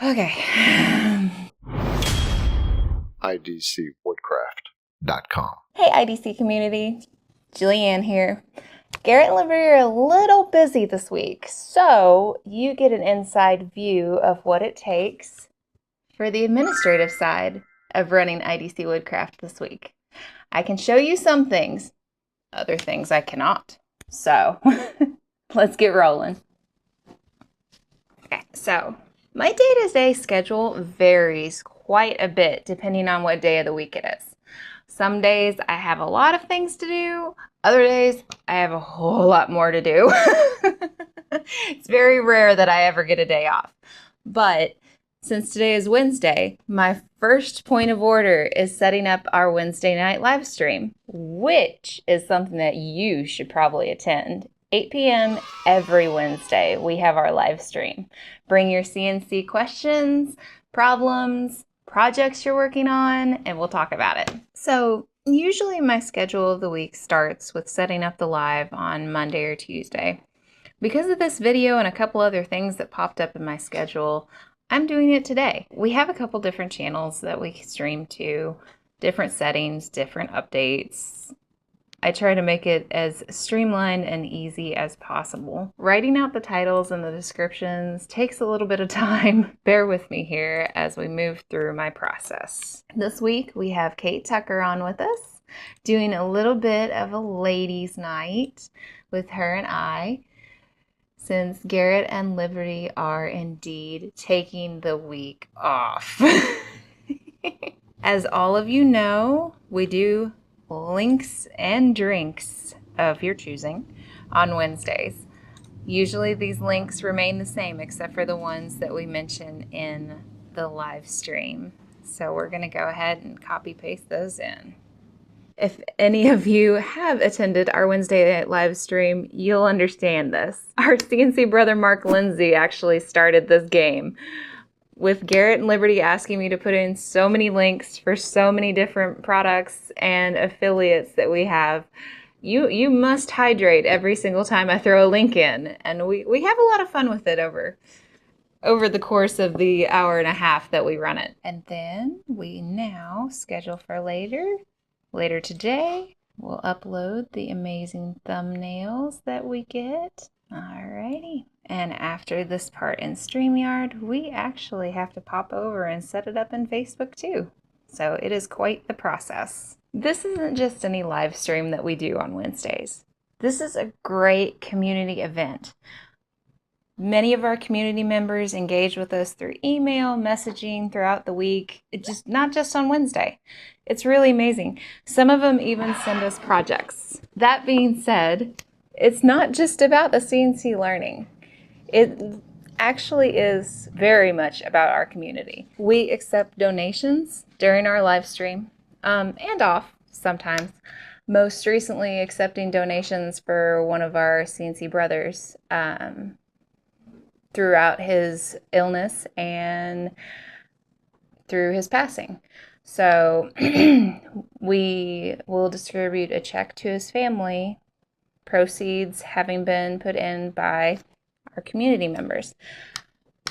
Okay. IDCWoodcraft.com. Hey, IDC community. Jillian here. Garrett and Liberty are a little busy this week, so you get an inside view of what it takes for the administrative side of running IDC Woodcraft this week. I can show you some things, other things I cannot. So let's get rolling. Okay, so my day-to-day schedule varies quite a bit depending on what day of the week it is. Some days I have a lot of things to do. Other days I have a whole lot more to do. It's very rare that I ever get a day off. But since today is Wednesday, my first point of order is setting up our Wednesday night live stream, which is something that you should probably attend. 8 p.m. every Wednesday, we have our live stream. Bring your CNC questions, problems, projects you're working on, and we'll talk about it. So usually my schedule of the week starts with setting up the live on Monday or Tuesday. Because of this video and a couple other things that popped up in my schedule, I'm doing it today. We have a couple different channels that we stream to, different settings, different updates. I try to make it as streamlined and easy as possible. Writing out the titles and the descriptions takes a little bit of time. Bear with me here as we move through my process. This week we have Kate Tucker on with us, doing a little bit of a ladies' night with her and I, since Garrett and Liberty are indeed taking the week off. As all of you know, we do links and drinks of your choosing on Wednesdays. Usually these links remain the same except for the ones that we mention in the live stream. So we're going to go ahead and copy paste those in. If any of you have attended our Wednesday night live stream, you'll understand this. Our CNC brother Mark Lindsay actually started this game, with Garrett and Liberty asking me to put in so many links for so many different products and affiliates that we have. You must hydrate every single time I throw a link in, and we have a lot of fun with it over the course of the hour and a half that we run it. And then we now schedule for later today. We'll upload the amazing thumbnails that we get. Alrighty. And after this part in StreamYard, we actually have to pop over and set it up in Facebook too. So it is quite the process. This isn't just any live stream that we do on Wednesdays. This is a great community event. Many of our community members engage with us through email, messaging throughout the week. Not just on Wednesday. It's really amazing. Some of them even send us projects. That being said, it's not just about the CNC learning. It actually is very much about our community. We accept donations during our live stream and off sometimes. Most recently accepting donations for one of our CNC brothers throughout his illness and through his passing. So we will distribute a check to his family, proceeds having been put in by our community members.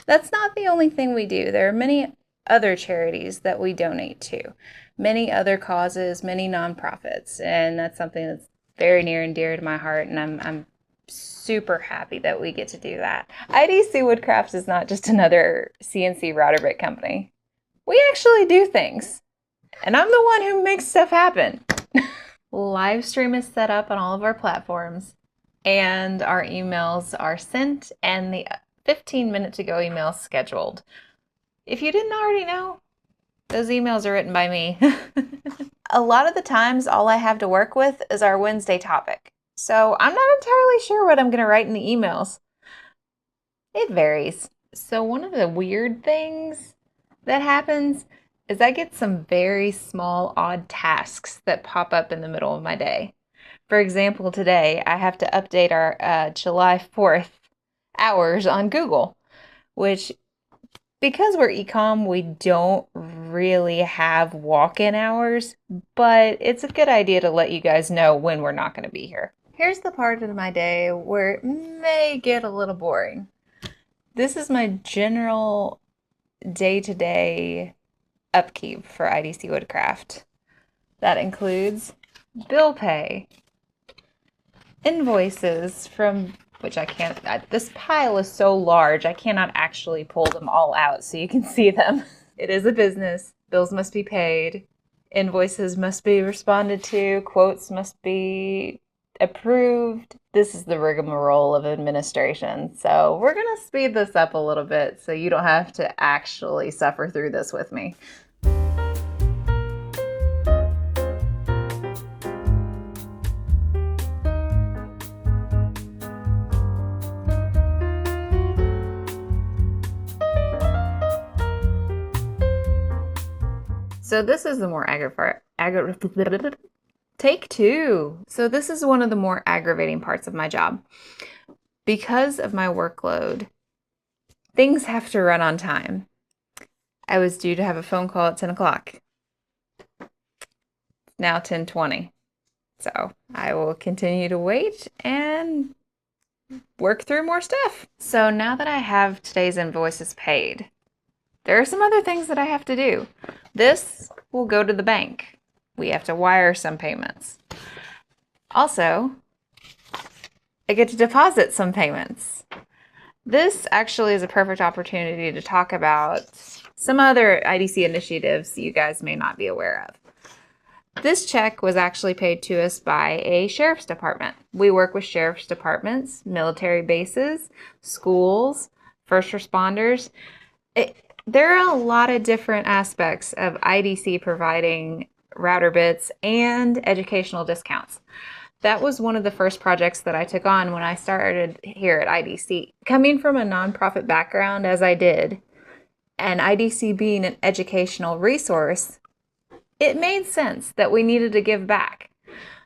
That's not the only thing we do. There are many other charities that we donate to, many other causes, many nonprofits, and that's something that's very near and dear to my heart, and I'm super happy that we get to do that. IDC Woodcraft is not just another CNC router bit company. We actually do things, and I'm the one who makes stuff happen. Live stream is set up on all of our platforms, and our emails are sent and the 15-minute to go emails scheduled. If you didn't already know, those emails are written by me. A lot of the times, all I have to work with is our Wednesday topic. So I'm not entirely sure what I'm going to write in the emails. It varies. So one of the weird things that happens is I get some very small, odd tasks that pop up in the middle of my day. For example, today I have to update our July 4th hours on Google, which, because we're e-com, we don't really have walk-in hours, but it's a good idea to let you guys know when we're not going to be here. Here's the part of my day where it may get a little boring. This is my general day-to-day upkeep for IDC Woodcraft. That includes bill pay, invoices from which I can't, this pile is so large, I cannot actually pull them all out so you can see them. It is a business. Bills must be paid. Invoices must be responded to. Quotes must be approved. This is the rigmarole of administration. So we're going to speed this up a little bit so you don't have to actually suffer through this with me. So this is the more Take two. So this is one of the more aggravating parts of my job. Because of my workload, things have to run on time. I was due to have a phone call at 10 o'clock. Now 10:20. So I will continue to wait and work through more stuff. So now that I have today's invoices paid, there are some other things that I have to do. This will go to the bank. We have to wire some payments. Also, I get to deposit some payments. This actually is a perfect opportunity to talk about some other IDC initiatives you guys may not be aware of. This check was actually paid to us by a sheriff's department. We work with sheriff's departments, military bases, schools, first responders. There are a lot of different aspects of IDC providing router bits and educational discounts. That was one of the first projects that I took on when I started here at IDC. Coming from a nonprofit background as I did, and IDC being an educational resource, it made sense that we needed to give back.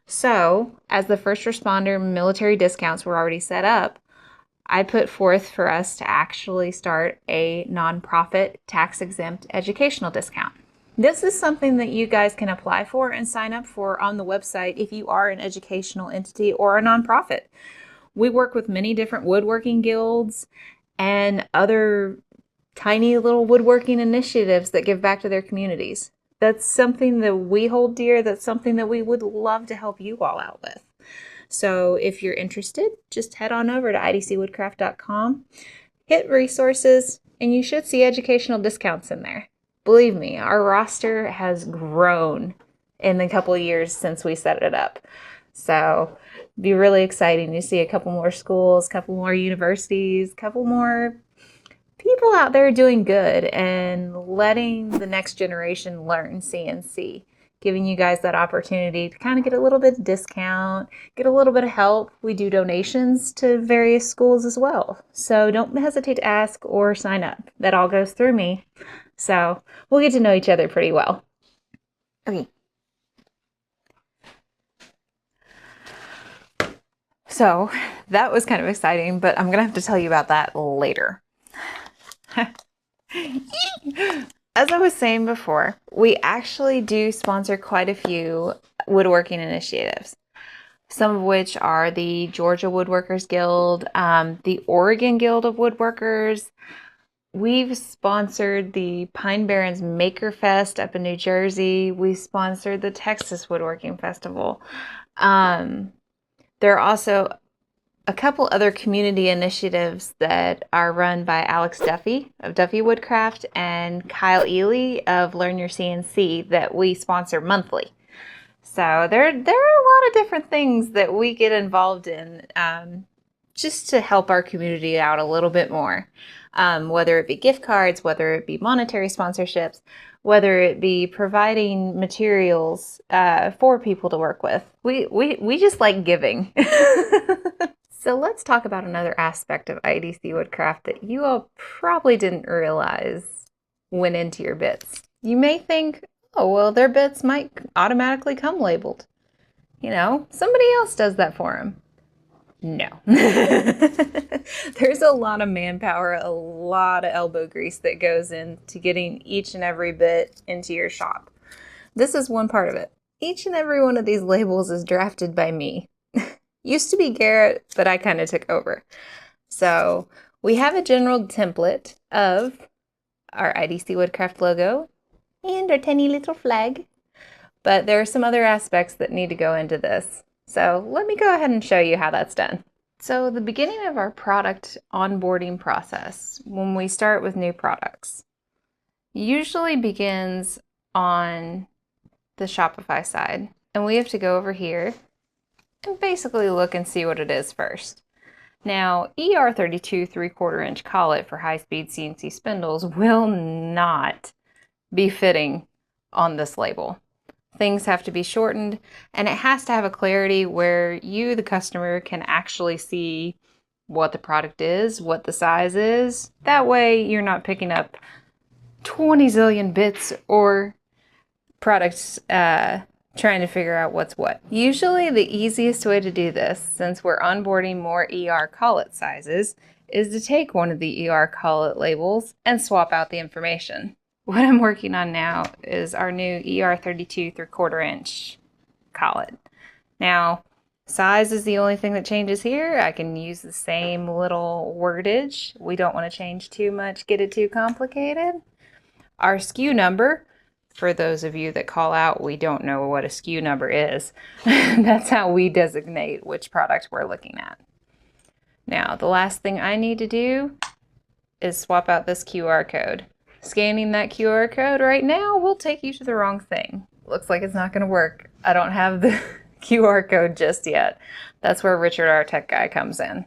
So, as the first responder military discounts were already set up, I put forth for us to actually start a nonprofit tax-exempt educational discount. This is something that you guys can apply for and sign up for on the website if you are an educational entity or a nonprofit. We work with many different woodworking guilds and other tiny little woodworking initiatives that give back to their communities. That's something that we hold dear. That's something that we would love to help you all out with. So if you're interested, just head on over to idcwoodcraft.com, hit resources, and you should see educational discounts in there. Believe me, our roster has grown in the couple of years since we set it up. So it'd be really exciting to see a couple more schools, a couple more universities, a couple more people out there doing good and letting the next generation learn CNC, giving you guys that opportunity to kind of get a little bit of discount, get a little bit of help. We do donations to various schools as well. So don't hesitate to ask or sign up. That all goes through me. So we'll get to know each other pretty well. Okay. So that was kind of exciting, but I'm going to have to tell you about that later. As I was saying before, we actually do sponsor quite a few woodworking initiatives, some of which are the Georgia Woodworkers Guild, the Oregon Guild of Woodworkers. We've sponsored the Pine Barrens Maker Fest up in New Jersey. We sponsored the Texas Woodworking Festival. There are also a couple other community initiatives that are run by Alex Duffy of Duffy Woodcraft and Kyle Ely of Learn Your CNC that we sponsor monthly. So there are a lot of different things that we get involved in just to help our community out a little bit more. Whether it be gift cards, whether it be monetary sponsorships, whether it be providing materials for people to work with. We just like giving. So let's talk about another aspect of IDC Woodcraft that you all probably didn't realize went into your bits. You may think, oh, well, their bits might automatically come labeled. You know, somebody else does that for them. No. There's a lot of manpower, a lot of elbow grease that goes into getting each and every bit into your shop. This is one part of it. Each and every one of these labels is drafted by me. Used to be Garrett, but I kind of took over. So we have a general template of our IDC Woodcraft logo and our tiny little flag. But there are some other aspects that need to go into this. So let me go ahead and show you how that's done. So the beginning of our product onboarding process, when we start with new products, usually begins on the Shopify side. And we have to go over here and basically look and see what it is first. Now, ER32 3/4 inch collet for high-speed CNC spindles will not be fitting on this label. Things have to be shortened, and it has to have a clarity where you, the customer, can actually see what the product is, what the size is. That way you're not picking up 20 zillion bits or products trying to figure out what's what. Usually the easiest way to do this, since we're onboarding more ER collet sizes, is to take one of the ER collet labels and swap out the information. What I'm working on now is our new ER32 3/4 inch collet. Now, size is the only thing that changes here. I can use the same little wordage. We don't want to change too much, get it too complicated. Our SKU number, for those of you that call out, we don't know what a SKU number is. That's how we designate which product we're looking at. Now, the last thing I need to do is swap out this QR code. Scanning that QR code right now will take you to the wrong thing. Looks like it's not going to work. I don't have the QR code just yet. That's where Richard, our tech guy, comes in.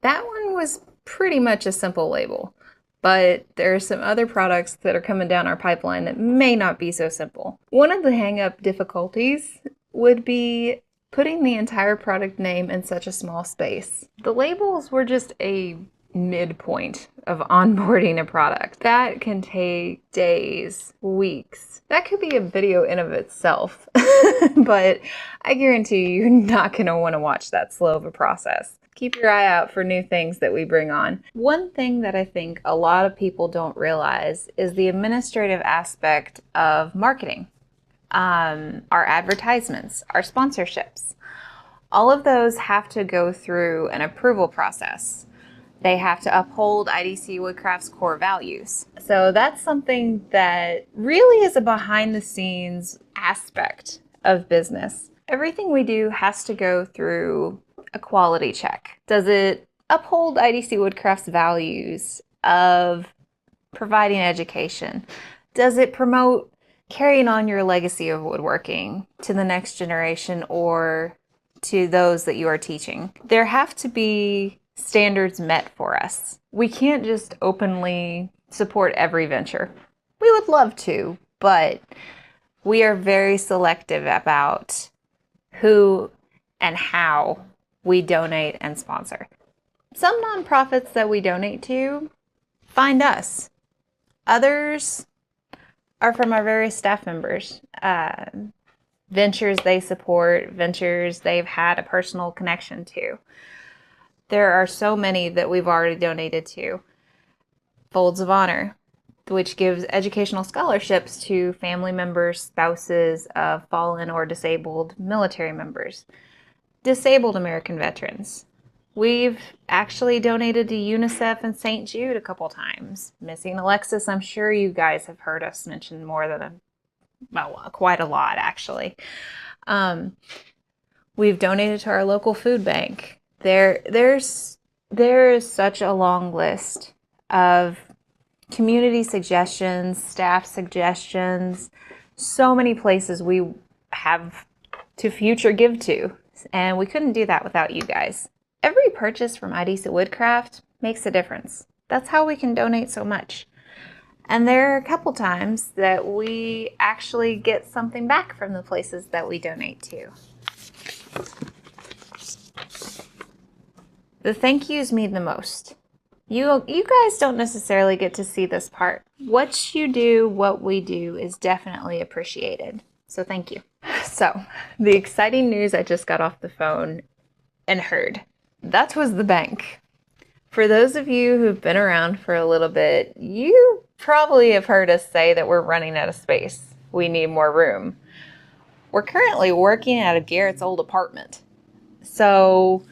That one was pretty much a simple label, but there are some other products that are coming down our pipeline that may not be so simple. One of the hang-up difficulties would be putting the entire product name in such a small space. The labels were just a midpoint of onboarding a product. That can take days, weeks. That could be a video in of itself, but I guarantee you, you're not going to want to watch that slow of a process. Keep your eye out for new things that we bring on. One thing that I think a lot of people don't realize is the administrative aspect of marketing. Our advertisements, our sponsorships. All of those have to go through an approval process. They have to uphold IDC Woodcraft's core values. So that's something that really is a behind the scenes aspect of business. Everything we do has to go through a quality check. Does it uphold IDC Woodcraft's values of providing education? Does it promote carrying on your legacy of woodworking to the next generation or to those that you are teaching? There have to be standards met for us. We can't just openly support every venture. We would love to, but we are very selective about who and how we donate and sponsor. Some nonprofits that we donate to find us. Others are from our various staff members. Ventures they support, ventures they've had a personal connection to. There are so many that we've already donated to. Folds of Honor, which gives educational scholarships to family members, spouses of fallen or disabled military members. Disabled American veterans. We've actually donated to UNICEF and St. Jude a couple times. Missing Alexis, I'm sure you guys have heard us mention more than quite a lot actually. We've donated to our local food bank. There is such a long list of community suggestions, staff suggestions, so many places we have to future give to, and we couldn't do that without you guys. Every purchase from IDC Woodcraft makes a difference. That's how we can donate so much. And there are a couple times that we actually get something back from the places that we donate to. The thank yous mean the most. You guys don't necessarily get to see this part. What you do, what we do is definitely appreciated. So thank you. So the exciting news I just got off the phone and heard. That was the bank. For those of you who've been around for a little bit, you probably have heard us say that we're running out of space. We need more room. We're currently working out of Garrett's old apartment. So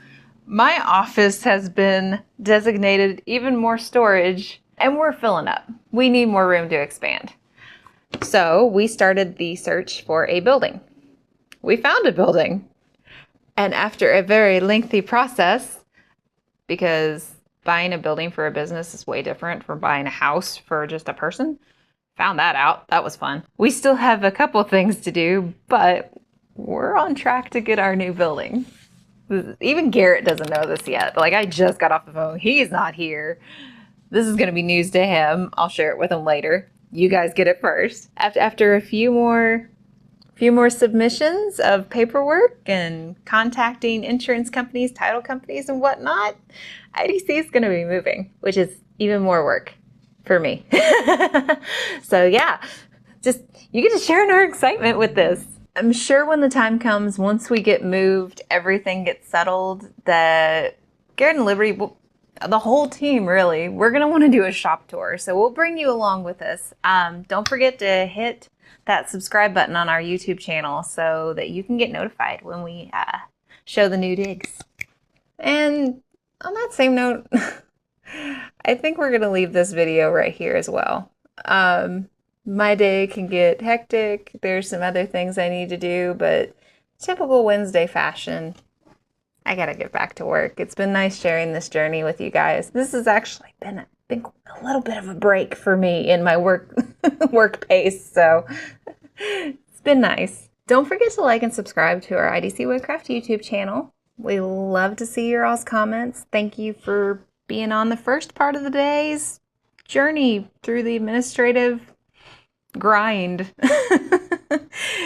my office has been designated even more storage and we're filling up. We need more room to expand. So we started the search for a building. We found a building. And after a very lengthy process, because buying a building for a business is way different from buying a house for just a person, found that out. That was fun. We still have a couple things to do, but we're on track to get our new building. Even Garrett doesn't know this yet. Like, I just got off the phone. He's not here. This is going to be news to him. I'll share it with him later. You guys get it first. After a few more submissions of paperwork and contacting insurance companies, title companies, and whatnot, IDC is going to be moving, which is even more work for me. So yeah, just you get to share in our excitement with this. I'm sure when the time comes, once we get moved, everything gets settled, that Garrett and Liberty, the whole team really, we're going to want to do a shop tour. So we'll bring you along with us. Don't forget to hit that subscribe button on our YouTube channel so that you can get notified when we show the new digs. And on that same note, I think we're going to leave this video right here as well. My day can get hectic. There's some other things I need to do, but typical Wednesday fashion, I got to get back to work. It's been nice sharing this journey with you guys. This has actually been a little bit of a break for me in my work pace, so it's been nice. Don't forget to like and subscribe to our IDC Woodcraft YouTube channel. We love to see your all's comments. Thank you for being on the first part of the day's journey through the administrative grind.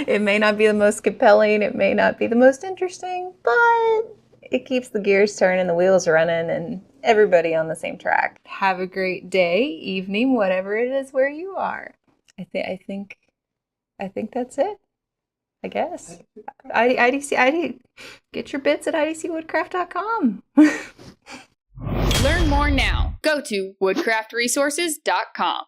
It may not be the most compelling, it may not be the most interesting, but it keeps the gears turning, the wheels running, and everybody on the same track. Have a great day, evening, whatever it is where you are. I think that's it. I guess. IDC, get your bits at idcwoodcraft.com. Learn more now. Go to woodcraftresources.com.